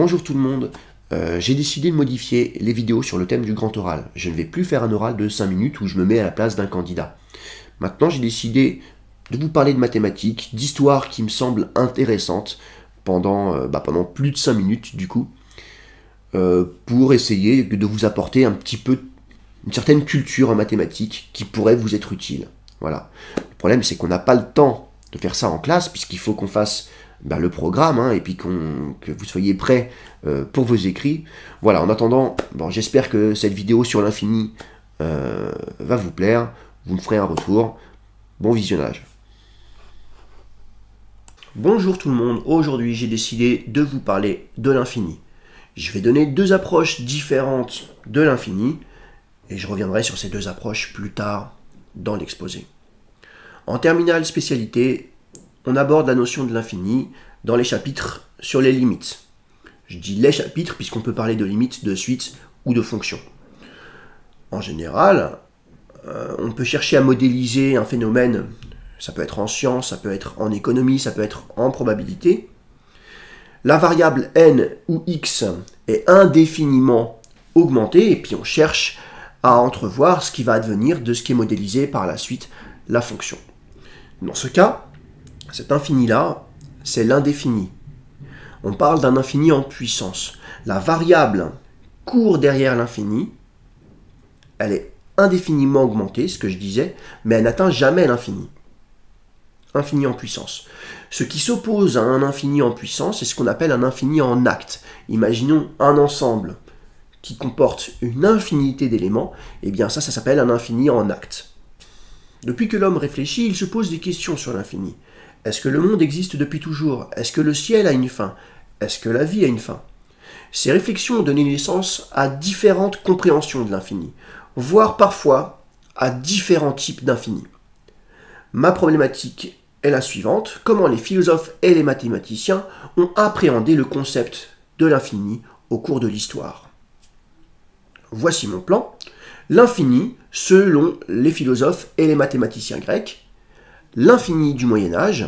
Bonjour tout le monde, j'ai décidé de modifier les vidéos sur le thème du grand oral. Je ne vais plus faire un oral de 5 minutes où je me mets à la place d'un candidat. Maintenant j'ai décidé de vous parler de mathématiques, d'histoires qui me semblent intéressantes pendant plus de 5 minutes du coup, pour essayer de vous apporter un petit peu une certaine culture en mathématiques qui pourrait vous être utile. Voilà. Le problème c'est qu'on n'a pas le temps de faire ça en classe puisqu'il faut qu'on fasse le programme, et puis que vous soyez prêts pour vos écrits. Voilà, en attendant, j'espère que cette vidéo sur l'infini va vous plaire. Vous me ferez un retour. Bon visionnage. Bonjour tout le monde, aujourd'hui j'ai décidé de vous parler de l'infini. Je vais donner deux approches différentes de l'infini, et je reviendrai sur ces deux approches plus tard dans l'exposé. En terminale spécialité, on aborde la notion de l'infini dans les chapitres sur les limites. Je dis les chapitres puisqu'on peut parler de limites, de suites ou de fonctions. En général, on peut chercher à modéliser un phénomène, ça peut être en sciences, ça peut être en économie, ça peut être en probabilité. La variable n ou x est indéfiniment augmentée et puis on cherche à entrevoir ce qui va advenir de ce qui est modélisé par la suite, la fonction. Dans ce cas, cet infini-là, c'est l'indéfini. On parle d'un infini en puissance. La variable court derrière l'infini, elle est indéfiniment augmentée, ce que je disais, mais elle n'atteint jamais l'infini. Infini en puissance. Ce qui s'oppose à un infini en puissance, c'est ce qu'on appelle un infini en acte. Imaginons un ensemble qui comporte une infinité d'éléments, et bien ça s'appelle un infini en acte. Depuis que l'homme réfléchit, il se pose des questions sur l'infini. Est-ce que le monde existe depuis toujours? Est-ce que le ciel a une fin? Est-ce que la vie a une fin? Ces réflexions ont donné naissance à différentes compréhensions de l'infini, voire parfois à différents types d'infini. Ma problématique est la suivante: comment les philosophes et les mathématiciens ont appréhendé le concept de l'infini au cours de l'histoire. Voici mon plan. L'infini, selon les philosophes et les mathématiciens grecs, l'infini du Moyen-Âge,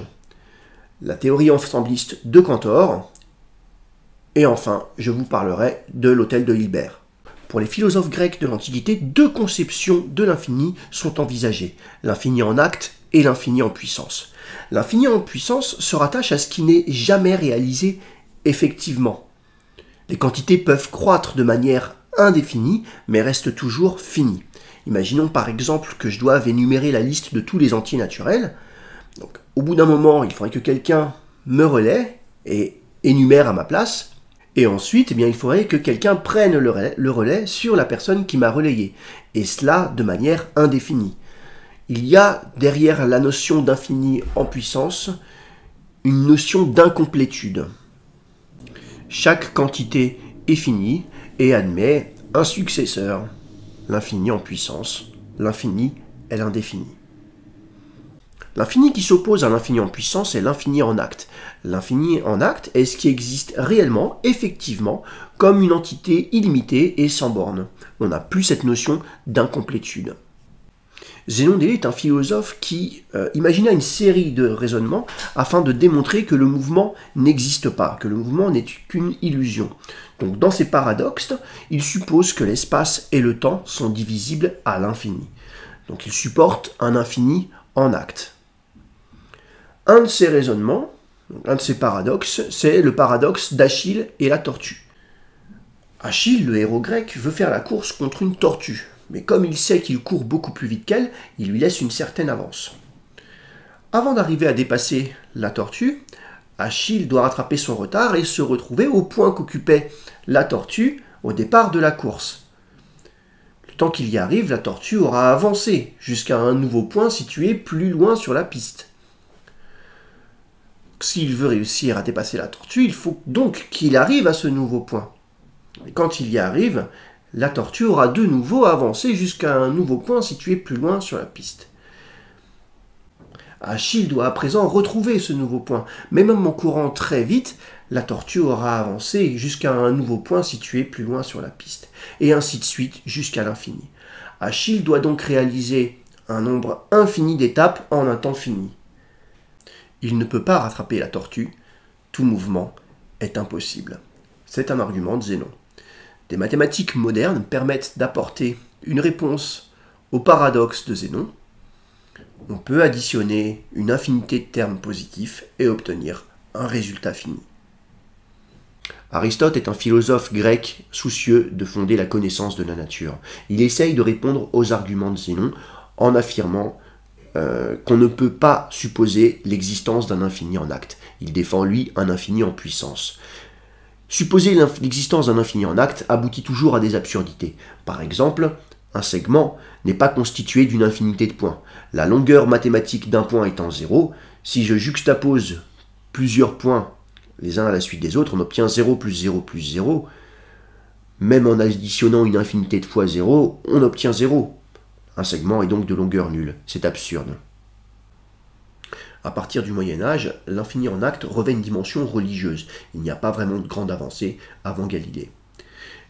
la théorie ensembliste de Cantor, et enfin, je vous parlerai de l'hôtel de Hilbert. Pour les philosophes grecs de l'Antiquité, deux conceptions de l'infini sont envisagées, l'infini en acte et l'infini en puissance. L'infini en puissance se rattache à ce qui n'est jamais réalisé effectivement. Les quantités peuvent croître de manière indéfinie, mais restent toujours finies. Imaginons par exemple que je doive énumérer la liste de tous les entiers naturels. Donc, au bout d'un moment, il faudrait que quelqu'un me relaie et énumère à ma place. Et ensuite, il faudrait que quelqu'un prenne le relais sur la personne qui m'a relayé. Et cela de manière indéfinie. Il y a derrière la notion d'infini en puissance une notion d'incomplétude. Chaque quantité est finie et admet un successeur. L'infini en puissance, l'infini est l'indéfini. L'infini qui s'oppose à l'infini en puissance est l'infini en acte. L'infini en acte est ce qui existe réellement, effectivement, comme une entité illimitée et sans borne. On n'a plus cette notion d'incomplétude. Zénon d'Élée est un philosophe qui imagina une série de raisonnements afin de démontrer que le mouvement n'existe pas, que le mouvement n'est qu'une illusion. Donc dans ces paradoxes, il suppose que l'espace et le temps sont divisibles à l'infini. Donc il supporte un infini en acte. Un de ces raisonnements, un de ces paradoxes, c'est le paradoxe d'Achille et la tortue. Achille, le héros grec, veut faire la course contre une tortue. Mais comme il sait qu'il court beaucoup plus vite qu'elle, il lui laisse une certaine avance. Avant d'arriver à dépasser la tortue, Achille doit rattraper son retard et se retrouver au point qu'occupait la tortue au départ de la course. Le temps qu'il y arrive, la tortue aura avancé jusqu'à un nouveau point situé plus loin sur la piste. S'il veut réussir à dépasser la tortue, il faut donc qu'il arrive à ce nouveau point. Et quand il y arrive, la tortue aura de nouveau avancé jusqu'à un nouveau point situé plus loin sur la piste. Achille doit à présent retrouver ce nouveau point, mais même en courant très vite, la tortue aura avancé jusqu'à un nouveau point situé plus loin sur la piste, et ainsi de suite jusqu'à l'infini. Achille doit donc réaliser un nombre infini d'étapes en un temps fini. Il ne peut pas rattraper la tortue, tout mouvement est impossible. C'est un argument de Zénon. Des mathématiques modernes permettent d'apporter une réponse au paradoxe de Zénon. On peut additionner une infinité de termes positifs et obtenir un résultat fini. Aristote est un philosophe grec soucieux de fonder la connaissance de la nature. Il essaye de répondre aux arguments de Zénon en affirmant qu'on ne peut pas supposer l'existence d'un infini en acte. Il défend, lui, un infini en puissance. Supposer l'existence d'un infini en acte aboutit toujours à des absurdités. Par exemple, un segment n'est pas constitué d'une infinité de points. La longueur mathématique d'un point étant 0, si je juxtapose plusieurs points les uns à la suite des autres, on obtient 0 plus 0 plus 0. Même en additionnant une infinité de fois 0, on obtient 0. Un segment est donc de longueur nulle. C'est absurde. À partir du Moyen-Âge, l'infini en acte revêt une dimension religieuse. Il n'y a pas vraiment de grande avancée avant Galilée.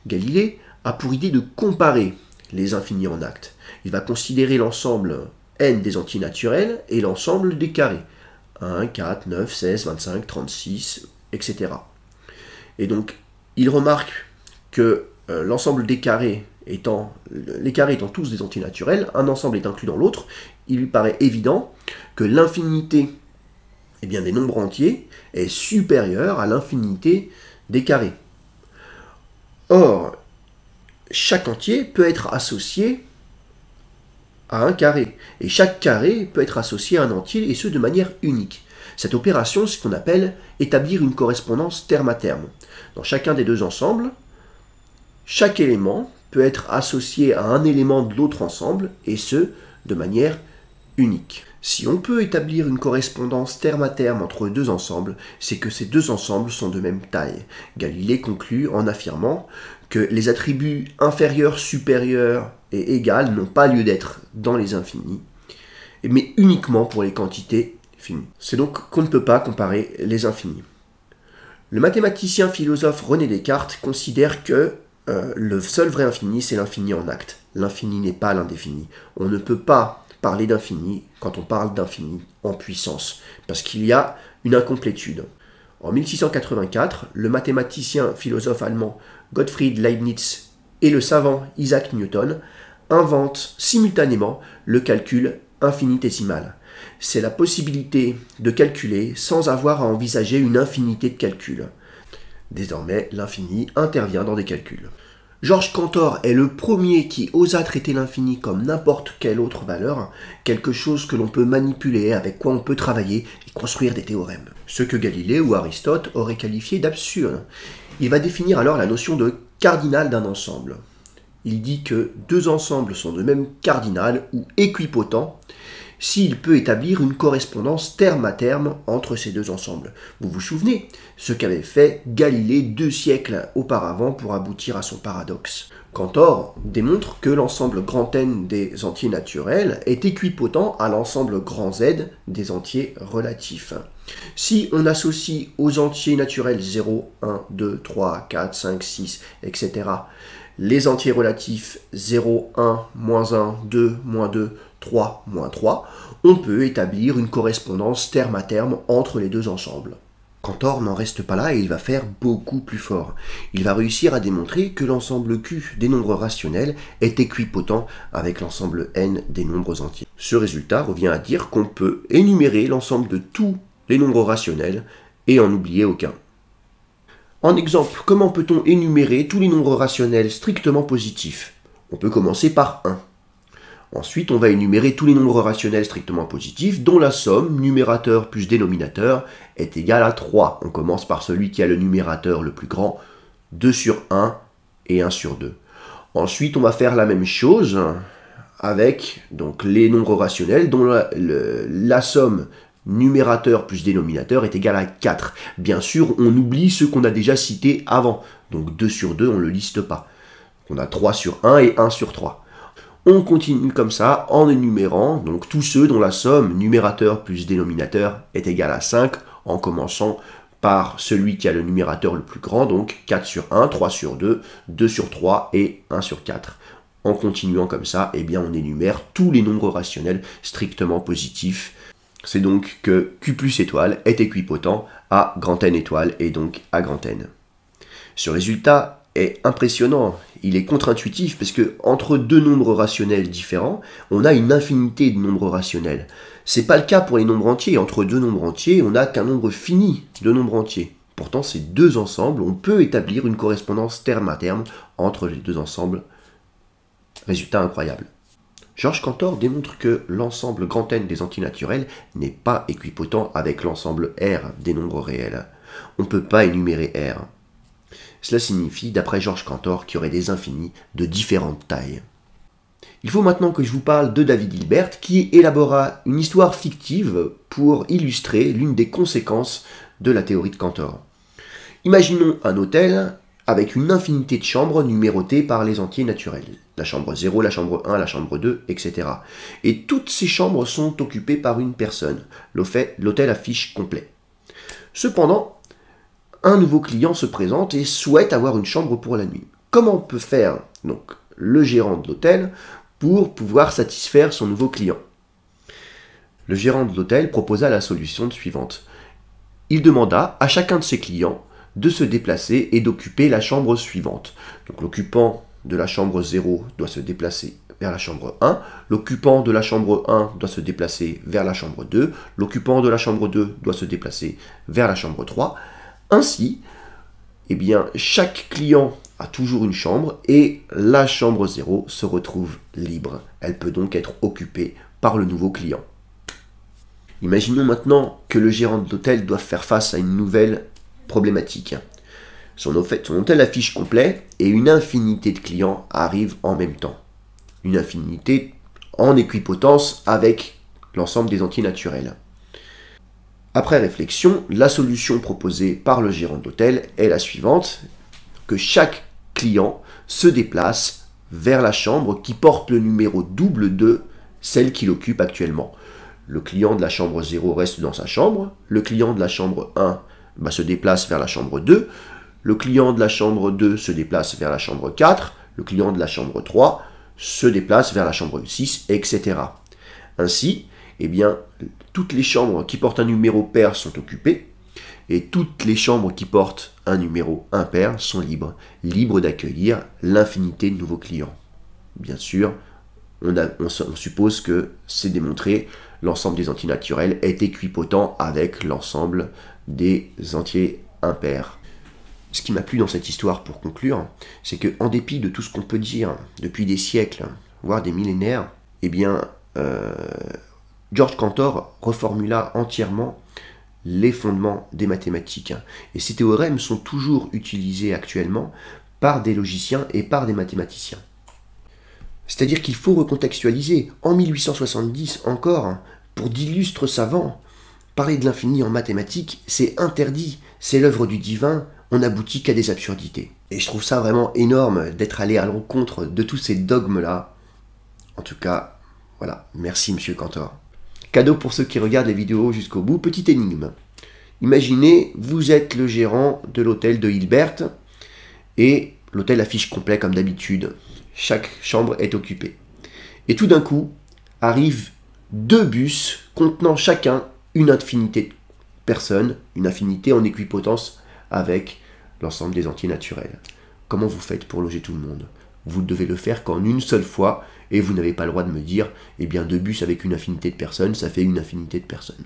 Galilée a pour idée de comparer les infinis en acte. Il va considérer l'ensemble n des entiers naturels et l'ensemble des carrés. 1, 4, 9, 16, 25, 36, etc. Et donc, il remarque que l'ensemble des carrés les carrés étant tous des entiers naturels, un ensemble est inclus dans l'autre, il lui paraît évident que l'infinité des nombres entiers est supérieure à l'infinité des carrés. Or, chaque entier peut être associé à un carré, et chaque carré peut être associé à un entier, et ce de manière unique. Cette opération, c'est ce qu'on appelle établir une correspondance terme à terme. Dans chacun des deux ensembles, chaque élément peut être associé à un élément de l'autre ensemble, et ce, de manière unique. Si on peut établir une correspondance terme à terme entre deux ensembles, c'est que ces deux ensembles sont de même taille. Galilée conclut en affirmant que les attributs inférieurs, supérieurs et égales n'ont pas lieu d'être dans les infinis, mais uniquement pour les quantités finies. C'est donc qu'on ne peut pas comparer les infinis. Le mathématicien philosophe René Descartes considère que le seul vrai infini, c'est l'infini en acte. L'infini n'est pas l'indéfini. On ne peut pas parler d'infini quand on parle d'infini en puissance, parce qu'il y a une incomplétude. En 1684, le mathématicien philosophe allemand Gottfried Leibniz et le savant Isaac Newton inventent simultanément le calcul infinitésimal. C'est la possibilité de calculer sans avoir à envisager une infinité de calculs. Désormais, l'infini intervient dans des calculs. Georges Cantor est le premier qui osa traiter l'infini comme n'importe quelle autre valeur, quelque chose que l'on peut manipuler, avec quoi on peut travailler et construire des théorèmes. Ce que Galilée ou Aristote auraient qualifié d'absurde. Il va définir alors la notion de cardinal d'un ensemble. Il dit que deux ensembles sont de même cardinal ou équipotents s'il peut établir une correspondance terme à terme entre ces deux ensembles. Vous vous souvenez ce qu'avait fait Galilée 2 siècles auparavant pour aboutir à son paradoxe. Cantor démontre que l'ensemble grand N des entiers naturels est équipotent à l'ensemble grand Z des entiers relatifs. Si on associe aux entiers naturels 0, 1, 2, 3, 4, 5, 6, etc., les entiers relatifs 0, 1, moins 1, 2, moins 2, 3, moins 3, on peut établir une correspondance terme à terme entre les deux ensembles. Cantor n'en reste pas là et il va faire beaucoup plus fort. Il va réussir à démontrer que l'ensemble Q des nombres rationnels est équipotent avec l'ensemble N des nombres entiers. Ce résultat revient à dire qu'on peut énumérer l'ensemble de tous les nombres rationnels et en oublier aucun. En exemple, comment peut-on énumérer tous les nombres rationnels strictement positifs? On peut commencer par 1. Ensuite, on va énumérer tous les nombres rationnels strictement positifs dont la somme, numérateur plus dénominateur, est égale à 3. On commence par celui qui a le numérateur le plus grand, 2 sur 1 et 1 sur 2. Ensuite, on va faire la même chose avec donc, les nombres rationnels dont la somme numérateur plus dénominateur est égale à 4. Bien sûr, on oublie ceux qu'on a déjà cités avant. Donc 2 sur 2, on ne le liste pas. On a 3 sur 1 et 1 sur 3. On continue comme ça en énumérant donc tous ceux dont la somme numérateur plus dénominateur est égale à 5, en commençant par celui qui a le numérateur le plus grand, donc 4 sur 1, 3 sur 2, 2 sur 3 et 1 sur 4. En continuant comme ça, eh bien on énumère tous les nombres rationnels strictement positifs. C'est donc que Q plus étoile est équipotent à grand N étoile et donc à grand N. Ce résultat est impressionnant, il est contre-intuitif parce que entre deux nombres rationnels différents, on a une infinité de nombres rationnels. C'est pas le cas pour les nombres entiers. Entre deux nombres entiers, on n'a qu'un nombre fini de nombres entiers. Pourtant, ces deux ensembles, on peut établir une correspondance terme à terme entre les deux ensembles. Résultat incroyable. Georges Cantor démontre que l'ensemble grand N des antinaturels n'est pas équipotent avec l'ensemble R des nombres réels. On ne peut pas énumérer R. Cela signifie, d'après Georges Cantor, qu'il y aurait des infinis de différentes tailles. Il faut maintenant que je vous parle de David Hilbert, qui élabora une histoire fictive pour illustrer l'une des conséquences de la théorie de Cantor. Imaginons un hôtel avec une infinité de chambres numérotées par les entiers naturels. La chambre 0, la chambre 1, la chambre 2, etc. Et toutes ces chambres sont occupées par une personne. L'hôtel affiche complet. Cependant, un nouveau client se présente et souhaite avoir une chambre pour la nuit. Comment peut faire donc le gérant de l'hôtel pour pouvoir satisfaire son nouveau client? Le gérant de l'hôtel proposa la solution suivante. Il demanda à chacun de ses clients de se déplacer et d'occuper la chambre suivante. Donc l'occupant de la chambre 0 doit se déplacer vers la chambre 1, l'occupant de la chambre 1 doit se déplacer vers la chambre 2, l'occupant de la chambre 2 doit se déplacer vers la chambre 3. Ainsi, eh bien, chaque client a toujours une chambre et la chambre 0 se retrouve libre. Elle peut donc être occupée par le nouveau client. Imaginons maintenant que le gérant de l'hôtel doit faire face à une nouvelle problématique. Son hôtel affiche complet et une infinité de clients arrivent en même temps. Une infinité en équipotence avec l'ensemble des entiers naturels. Après réflexion, la solution proposée par le gérant de l'hôtel est la suivante, que chaque client se déplace vers la chambre qui porte le numéro double de celle qu'il occupe actuellement. Le client de la chambre 0 reste dans sa chambre, le client de la chambre 1 se déplace vers la chambre 2, le client de la chambre 2 se déplace vers la chambre 4, le client de la chambre 3 se déplace vers la chambre 6, etc. Ainsi, eh bien, toutes les chambres qui portent un numéro pair sont occupées, et toutes les chambres qui portent un numéro impair sont libres, libres d'accueillir l'infinité de nouveaux clients. Bien sûr, on suppose que c'est démontré, l'ensemble des antinaturels est équipotent avec l'ensemble des entiers impairs. Ce qui m'a plu dans cette histoire, pour conclure, c'est que, en dépit de tout ce qu'on peut dire depuis des siècles, voire des millénaires, eh bien, Georges Cantor reformula entièrement les fondements des mathématiques. Et ces théorèmes sont toujours utilisés actuellement par des logiciens et par des mathématiciens. C'est-à-dire qu'il faut recontextualiser. En 1870 encore, pour d'illustres savants, parler de l'infini en mathématiques, c'est interdit, c'est l'œuvre du divin, on n'aboutit qu'à des absurdités. Et je trouve ça vraiment énorme d'être allé à l'encontre de tous ces dogmes-là. En tout cas, voilà, merci Monsieur Cantor. Cadeau pour ceux qui regardent les vidéos jusqu'au bout, petite énigme. Imaginez, vous êtes le gérant de l'hôtel de Hilbert, et l'hôtel affiche complet comme d'habitude. Chaque chambre est occupée. Et tout d'un coup, arrivent deux bus contenant chacun une infinité de personnes, une infinité en équipotence avec l'ensemble des entiers naturels. Comment vous faites pour loger tout le monde? Vous devez le faire qu'en une seule fois, et vous n'avez pas le droit de me dire, eh bien, deux bus avec une infinité de personnes, ça fait une infinité de personnes.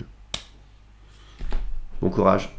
Bon courage.